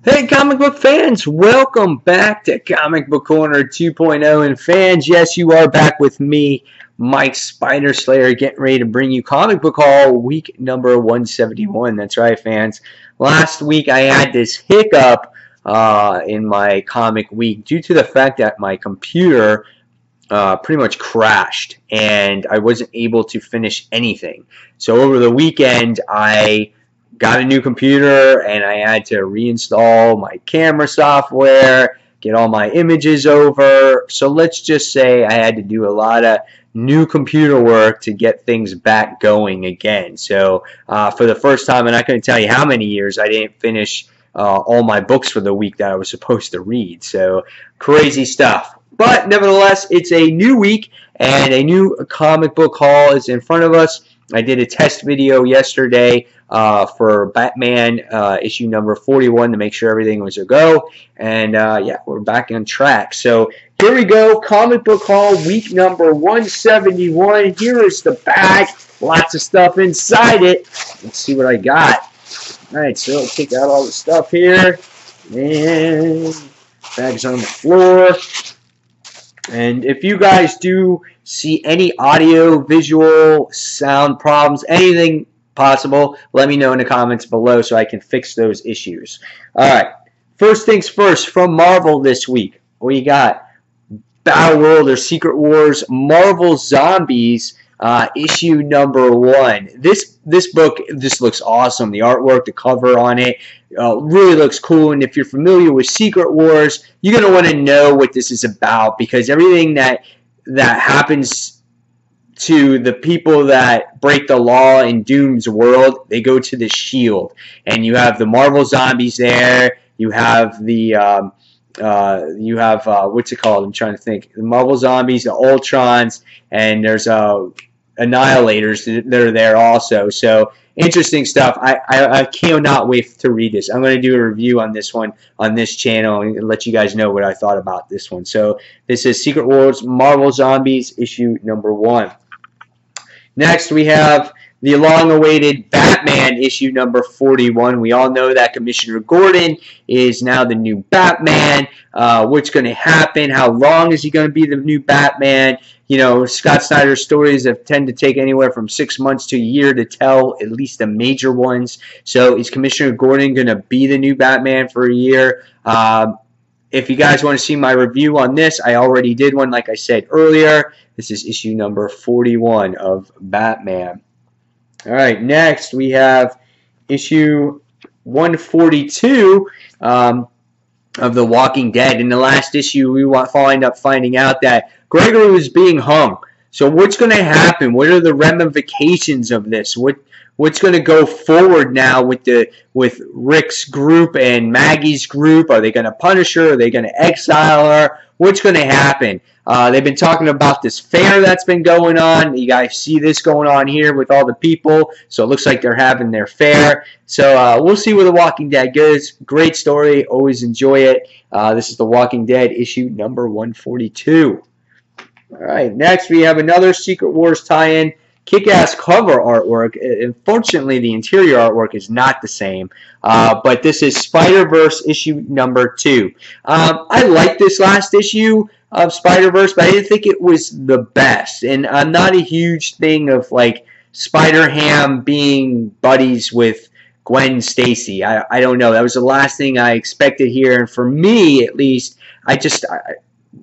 Hey comic book fans, welcome back to Comic Book Corner 2.0. And fans, yes, you are back with me, Mike Spider Slayer, getting ready to bring you Comic Book Haul week number 171. That's right, fans. Last week I had this hiccup in my comic week due to the fact that my computer pretty much crashed and I wasn't able to finish anything. So over the weekend I got a new computer and I had to reinstall my camera software, get all my images over. So let's just say I had to do a lot of new computer work to get things back going again. So for the first time, and I couldn't tell you how many years, I didn't finish all my books for the week that I was supposed to read. So crazy stuff. But nevertheless, it's a new week and a new comic book haul is in front of us. I did a test video yesterday for Batman issue number 41 to make sure everything was a go. And yeah, we're back on track. So here we go, comic book haul week number 171. Here is the bag. Lots of stuff inside it. Let's see what I got. All right, so I'll take out all the stuff here. And bag's on the floor. And if you guys do see any audio, visual, sound problems, anything possible, let me know in the comments below so I can fix those issues. All right, first things first, from Marvel this week, we got Battle World or Secret Wars Marvel Zombies issue number 1. This book just looks awesome. The artwork, the cover on it, really looks cool. And if you're familiar with Secret Wars, you're gonna want to know what this is about, because everything that happens to the people that break the law in Doom's world, they go to the Shield. And you have the Marvel Zombies there. You have the what's it called? I'm trying to think. The Marvel Zombies, the Ultrons, and there's Annihilators that are there also. So interesting stuff. I cannot wait to read this. I'm going to do a review on this one on this channel and let you guys know what I thought about this one. So this is Secret Wars Marvel Zombies issue number 1. Next we have the long-awaited Batman issue number 41. We all know that Commissioner Gordon is now the new Batman. What's going to happen? How long is he going to be the new Batman? You know, Scott Snyder's stories tend to take anywhere from 6 months to a year to tell, at least the major ones. So is Commissioner Gordon going to be the new Batman for a year? If you guys want to see my review on this, I already did one, like I said earlier. This is issue number 41 of Batman. All right, next we have issue 142 of The Walking Dead. In the last issue, we end up finding out that Gregory was being hung. So what's going to happen? What are the ramifications of this? What's going to go forward now with Rick's group and Maggie's group? Are they going to punish her? Are they going to exile her? What's going to happen? They've been talking about this fair that's been going on. You guys see this going on here with all the people. So it looks like they're having their fair. So we'll see where The Walking Dead goes. Great story. Always enjoy it. This is The Walking Dead issue number 142. All right, next we have another Secret Wars tie-in. Kick-ass cover artwork. Unfortunately, the interior artwork is not the same. But this is Spider-Verse issue number 2. I liked this last issue of Spider-Verse, but I didn't think it was the best. And I'm not a huge thing of like Spider-Ham being buddies with Gwen Stacy. I don't know. That was the last thing I expected here. And for me, at least,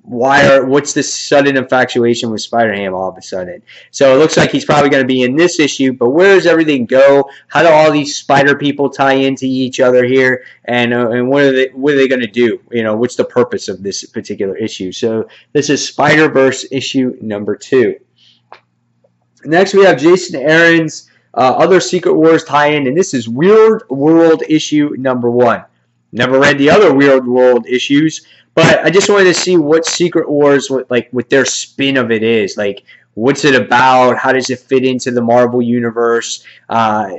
what's this sudden infatuation with Spider-Ham all of a sudden? So it looks like he's probably going to be in this issue, but where does everything go? How do all these spider people tie into each other here? And what are they going to do? You know, what's the purpose of this particular issue? So this is Spider-Verse issue number 2. Next we have Jason Aaron's other Secret Wars tie-in, and this is Weird World issue number 1. Never read the other Weird World issues, but I just wanted to see what Secret Wars, what their spin of it is. Like, what's it about? How does it fit into the Marvel Universe?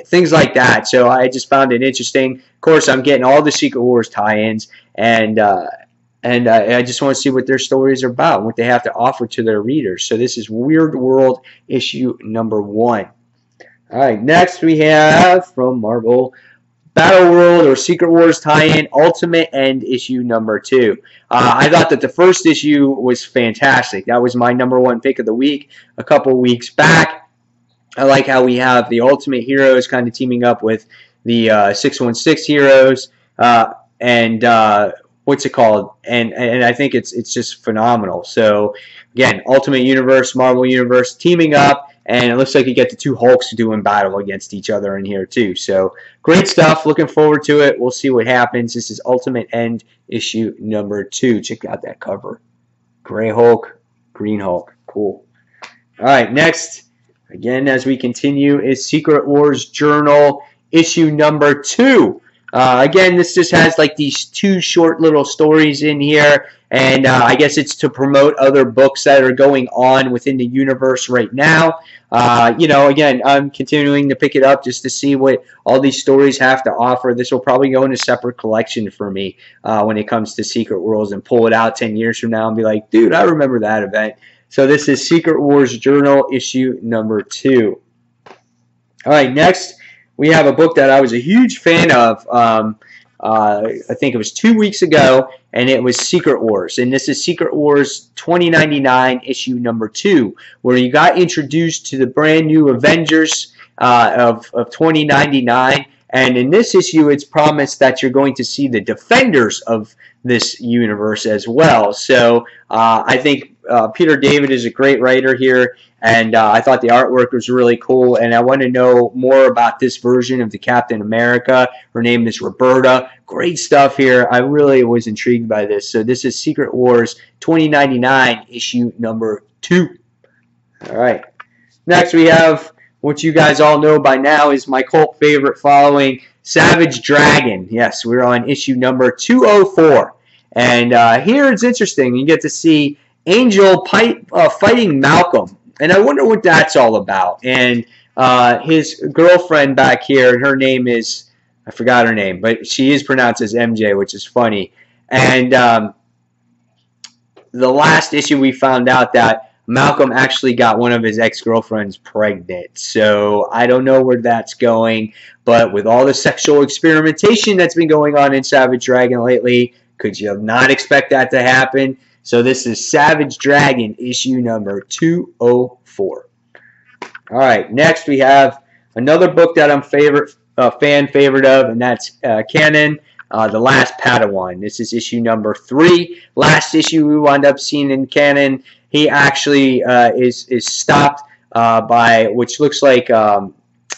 Things like that. So I just found it interesting. Of course, I'm getting all the Secret Wars tie-ins, and I just want to see what their stories are about, what they have to offer to their readers. So this is Weird World issue number 1. All right, next we have from Marvel, Battle World or Secret Wars tie-in, Ultimate End issue number 2. I thought that the first issue was fantastic. That was my #1 pick of the week a couple weeks back. I like how we have the Ultimate Heroes kind of teaming up with the 616 Heroes and what's it called? And I think it's just phenomenal. So again, Ultimate Universe, Marvel Universe teaming up. And it looks like you get the 2 Hulks doing battle against each other in here too. So great stuff. Looking forward to it. We'll see what happens. This is Ultimate End issue number 2. Check out that cover. Gray Hulk, Green Hulk. Cool. All right, next, again, as we continue, is Secret Wars Journal issue number 2. Again, this just has like these 2 short little stories in here, and I guess it's to promote other books that are going on within the universe right now. You know, again, I'm continuing to pick it up just to see what all these stories have to offer. This will probably go in a separate collection for me when it comes to Secret Worlds, and pull it out 10 years from now and be like, dude, I remember that event. So this is Secret Wars Journal issue number 2. All right, next we have a book that I was a huge fan of. I think it was 2 weeks ago, and it was Secret Wars. And this is Secret Wars 2099 issue number 2, where you got introduced to the brand new Avengers of 2099. And in this issue, it's promised that you're going to see the Defenders of this universe as well. So I think Peter David is a great writer here, and I thought the artwork was really cool, and I want to know more about this version of the Captain America. Her name is Roberta. Great stuff here. I really was intrigued by this. So this is Secret Wars 2099 issue number 2. All right. Next we have what you guys all know by now is my cult favorite following, Savage Dragon. Yes, we're on issue number 204. And here it's interesting. You get to see Angel fighting Malcolm. And I wonder what that's all about. And his girlfriend back here, her name is, I forgot her name, but she is pronounced as MJ, which is funny. And the last issue we found out that Malcolm actually got one of his ex-girlfriends pregnant. So I don't know where that's going. But with all the sexual experimentation that's been going on in Savage Dragon lately, could you not expect that to happen? So this is Savage Dragon issue number 204. All right, next we have another book that I'm fan favorite of, and that's Canon, The Last Padawan. This is issue number 3. Last issue we wound up seeing in Canon, he actually is stopped by which looks like a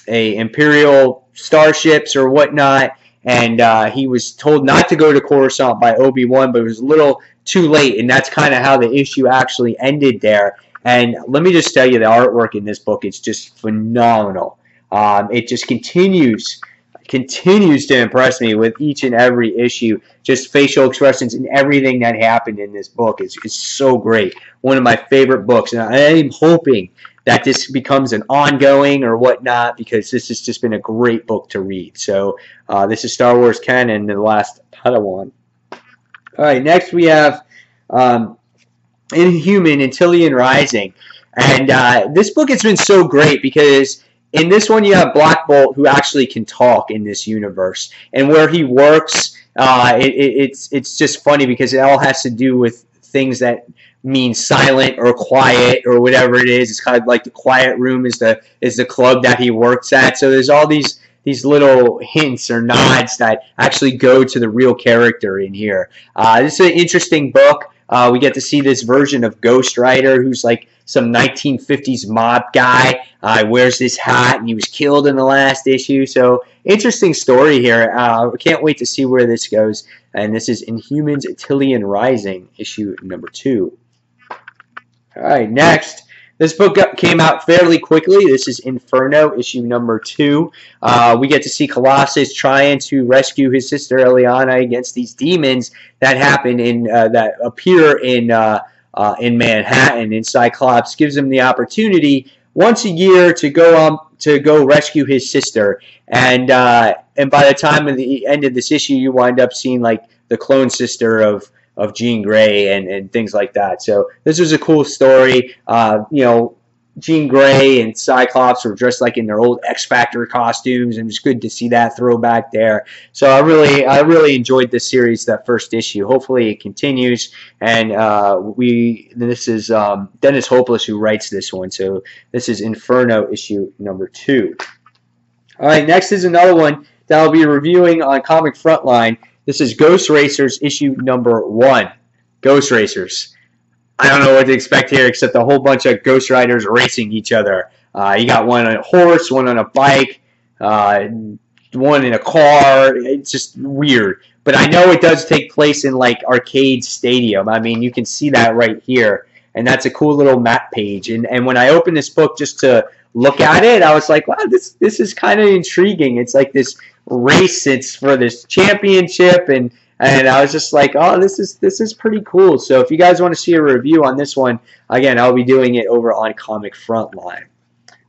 Imperial starships or whatnot, and he was told not to go to Coruscant by Obi-Wan, but it was a little too late, and that's kind of how the issue actually ended there. And let me just tell you, the artwork in this book is just phenomenal. It just continues to impress me with each and every issue. Just facial expressions and everything that happened in this book is so great. One of my favorite books, and I am hoping that this becomes an ongoing or whatnot, because this has just been a great book to read. So this is Star Wars Canon, The Last Padawan. All right, next we have Inhuman, Antillian Rising. And this book has been so great because in this one you have Black Bolt, who actually can talk in this universe. And where he works, it's just funny because it all has to do with things that mean silent or quiet or whatever it is. It's kind of like the quiet room is the club that he works at. So there's all these little hints or nods that actually go to the real character in here. This is an interesting book. We get to see this version of Ghost Rider, who's like some 1950s mob guy. Wears this hat, and he was killed in the last issue. So interesting story here. Can't wait to see where this goes. And this is Inhumans Antillian Rising, issue number 2. All right, next. This book came out fairly quickly. This is Inferno, issue number 2. We get to see Colossus trying to rescue his sister Eliana against these demons that happen that appear in Manhattan. And Cyclops gives him the opportunity once a year to go rescue his sister. And by the time of the end of this issue, you wind up seeing like the clone sister of Jean Grey and things like that. So this was a cool story. You know, Jean Grey and Cyclops were dressed like in their old X Factor costumes, and it's good to see that throwback there. So I really enjoyed this series, that first issue. Hopefully it continues, and this is Dennis Hopeless who writes this one. So this is Inferno issue number 2. All right, next is another one that I'll be reviewing on Comic Frontline. This is Ghost Racers issue number 1. Ghost Racers. I don't know what to expect here except a whole bunch of Ghost Riders racing each other. You got one on a horse, one on a bike, one in a car. It's just weird. But I know it does take place in like Arcade Stadium. I mean, you can see that right here. And that's a cool little map page. And when I opened this book just to look at it, I was like, wow, this is kind of intriguing. It's like this race. It's for this championship, and I was just like, oh, this is pretty cool. So if you guys want to see a review on this one, again, I'll be doing it over on Comic Frontline.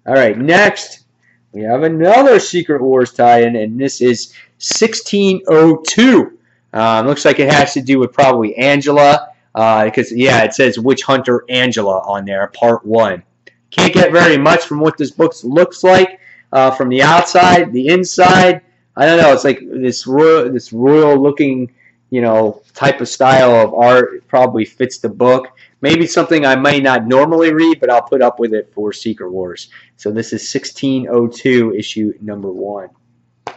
All right, next we have another Secret Wars tie-in, and this is 1602. Looks like it has to do with probably Angela, because yeah, it says Witch Hunter Angela on there, Part 1. Can't get very much from what this book looks like from the outside, the inside. I don't know. It's like this royal looking, you know, type of style of art probably fits the book. Maybe something I might not normally read, but I'll put up with it for Secret Wars. So this is 1602, issue number 1. All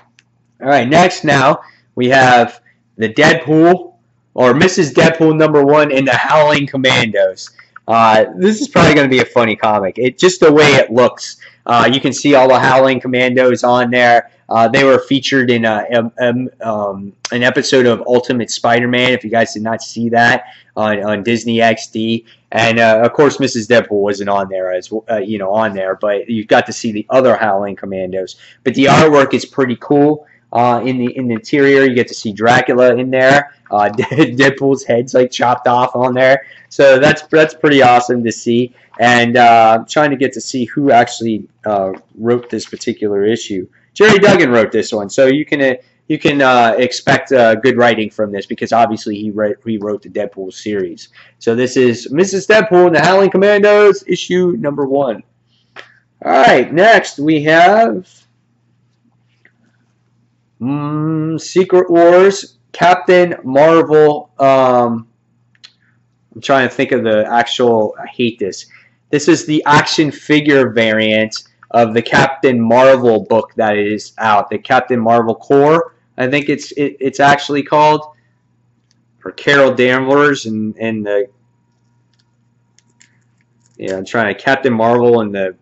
right, next now we have the Deadpool, or Mrs. Deadpool number 1 in the Howling Commandos. This is probably going to be a funny comic. Just the way it looks. You can see all the Howling Commandos on there. They were featured in an episode of Ultimate Spider-Man, if you guys did not see that, on Disney XD. And of course, Mrs. Deadpool wasn't on there as on there, but you got to see the other Howling Commandos. But the artwork is pretty cool. In the interior, you get to see Dracula in there. Deadpool's head's like chopped off on there, so that's pretty awesome to see. And I'm trying to get to see who actually wrote this particular issue. Jerry Duggan wrote this one, so you can expect good writing from this, because obviously he wrote the Deadpool series. So this is Mrs. Deadpool and the Howling Commandos, issue number 1. All right, next we have Secret Wars, Captain Marvel. I'm trying to think of the actual. I hate this. This is the action figure variant of the Captain Marvel book that is out. The Captain Marvel Corps, I think it's actually called, for Carol Danvers and the I'm trying to Captain Marvel and the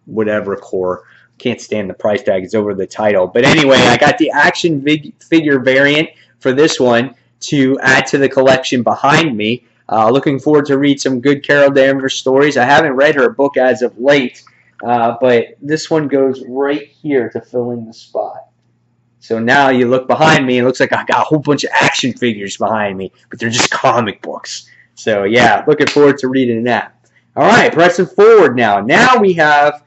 whatever Corps. Can't stand the price tag. It's over the title. But anyway, I got the action figure variant for this one to add to the collection behind me. Looking forward to read some good Carol Danvers stories. I haven't read her book as of late, but this one goes right here to fill in the spot. So now you look behind me, it looks like I got a whole bunch of action figures behind me, but they're just comic books. So yeah, looking forward to reading that. All right, pressing forward now. Now we have...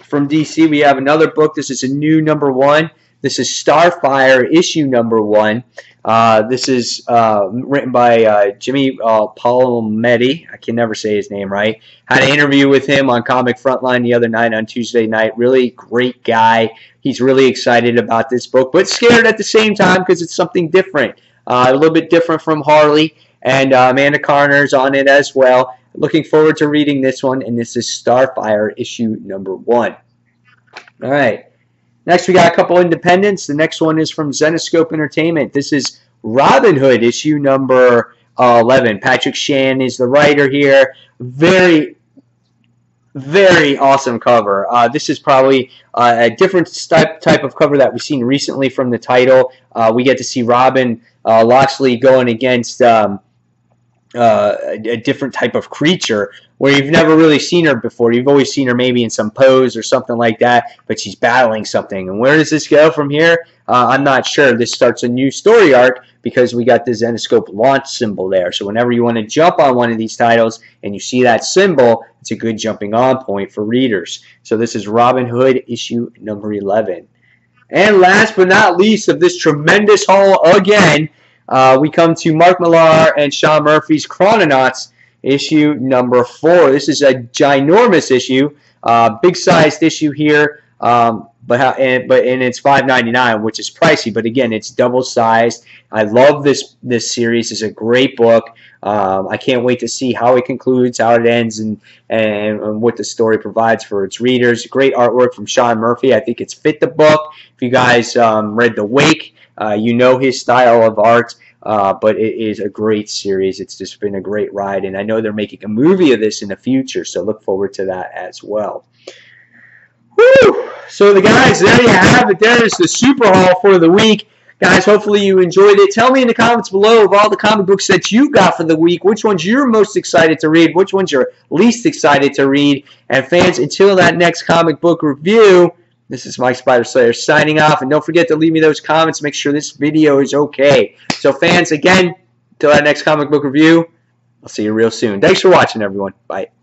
from DC, we have another book. This is a new number 1. This is Starfire, issue number 1. This is written by Jimmy Palmiotti. I can never say his name right. Had an interview with him on Comic Frontline the other night, on Tuesday night. Really great guy. He's really excited about this book, but scared at the same time because it's something different. A little bit different from Harley, and Amanda Carner's on it as well. Looking forward to reading this one, and this is Starfire, issue number 1. All right. Next, we got a couple independents. The next one is from Zenescope Entertainment. This is Robin Hood, issue number 11. Patrick Shan is the writer here. Very, very awesome cover. This is probably a different type of cover that we've seen recently from the title. We get to see Robin Loxley going against... a different type of creature where you've never really seen her before. You've always seen her maybe in some pose or something like that, but she's battling something. And where does this go from here? I'm not sure. This starts a new story arc because we got the Zenescope launch symbol there. So whenever you want to jump on one of these titles and you see that symbol, it's a good jumping on point for readers. So this is Robin Hood, issue number 11. And last but not least of this tremendous haul again, we come to Mark Millar and Sean Murphy's Chrononauts issue number 4. This is a ginormous issue, big-sized issue here, but it's $5.99, which is pricey. But again, it's double-sized. I love this series. It's a great book. I can't wait to see how it concludes, how it ends, and what the story provides for its readers. Great artwork from Sean Murphy. I think it's fit the book. If you guys read The Wake, you know his style of art. But it is a great series. It's just been a great ride, and I know they're making a movie of this in the future, so look forward to that as well. Woo! So the guys, there you have it. There is the super haul for the week. Guys, hopefully you enjoyed it. Tell me in the comments below of all the comic books that you got for the week, which ones you're most excited to read, which ones you're least excited to read. And fans, until that next comic book review, this is Mike Spider Slayer signing off. And don't forget to leave me those comments. Make sure this video is okay. So fans, again, until that next comic book review, I'll see you real soon. Thanks for watching, everyone. Bye.